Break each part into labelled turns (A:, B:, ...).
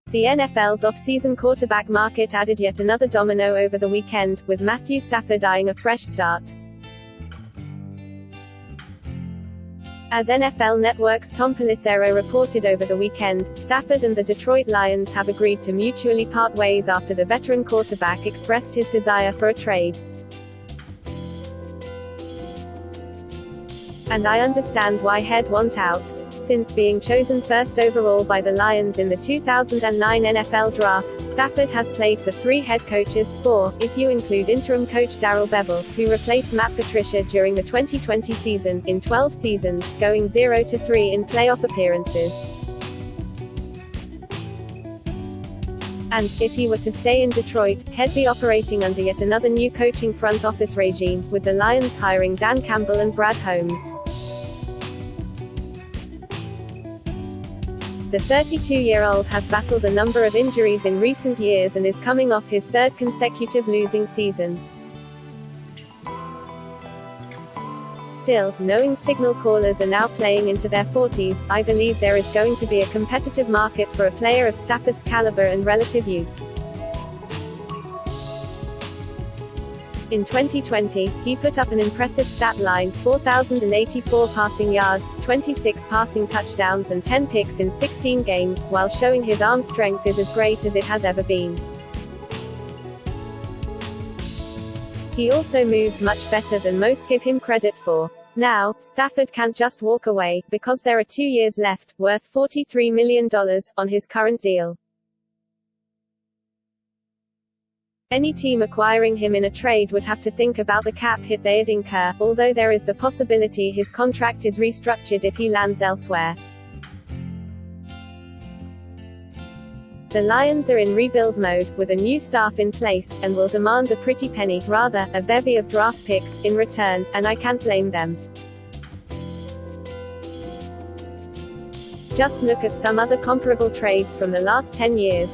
A: The NFL's off-season quarterback market added yet another domino over the weekend, with Matthew Stafford eyeing a fresh start. As NFL Network's Tom Pelissero reported over the weekend, Stafford and the Detroit Lions have agreed to mutually part ways after the veteran quarterback expressed his desire for a trade. "And I understand why he'd want out. Since being chosen first overall by the Lions in the 2009 NFL Draft, Stafford has played for 3 head coaches, 4, if you include interim coach Darrell Bevell, who replaced Matt Patricia during the 2020 season, in 12 seasons, going 0-3 in playoff appearances. And, if he were to stay in Detroit, he'd be operating under yet another new coaching front office regime, with the Lions hiring Dan Campbell and Brad Holmes." The 32-year-old has battled a number of injuries in recent years and is coming off his 3rd consecutive losing season. Still, knowing signal callers are now playing into their 40s, I believe there is going to be a competitive market for a player of Stafford's caliber and relative youth. In 2020, he put up an impressive stat line, 4,084 passing yards, 26 passing touchdowns and 10 picks in 16 games, while showing his arm strength is as great as it has ever been. He also moves much better than most give him credit for. Now, Stafford can't just walk away, because there are 2 years left, worth $43 million, on his current deal. Any team acquiring him in a trade would have to think about the cap hit they'd incur, although there is the possibility his contract is restructured if he lands elsewhere. The Lions are in rebuild mode, with a new staff in place, and will demand a pretty penny, rather, a bevy of draft picks, in return, and I can't blame them. Just look at some other comparable trades from the last 10 years.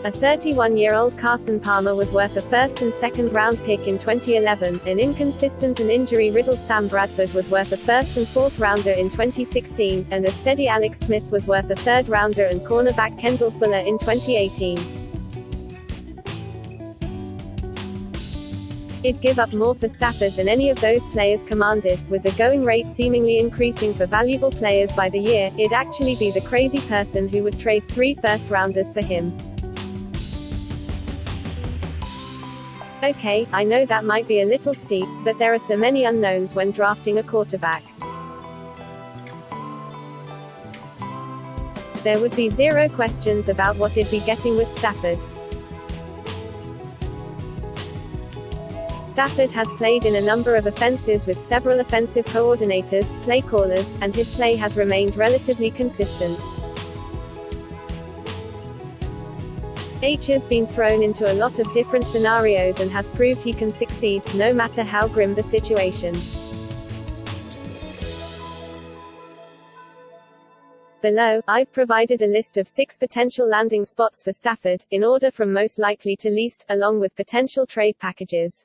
A: A 31-year-old Carson Palmer was worth a 1st and 2nd round pick in 2011, an inconsistent and injury-riddled Sam Bradford was worth a 1st and 4th rounder in 2016, and a steady Alex Smith was worth a 3rd rounder and cornerback Kendall Fuller in 2018. It'd give up more for Stafford than any of those players commanded. With the going rate seemingly increasing for valuable players by the year, it'd actually be the crazy person who would trade 3 first-rounders for him. Okay, I know that might be a little steep, but there are so many unknowns when drafting a quarterback. There would be 0 questions about what it'd be getting with Stafford. Stafford has played in a number of offenses with several offensive coordinators, play callers, and his play has remained relatively consistent. H has been thrown into a lot of different scenarios and has proved he can succeed, no matter how grim the situation. Below, I've provided a list of 6 potential landing spots for Stafford, in order from most likely to least, along with potential trade packages.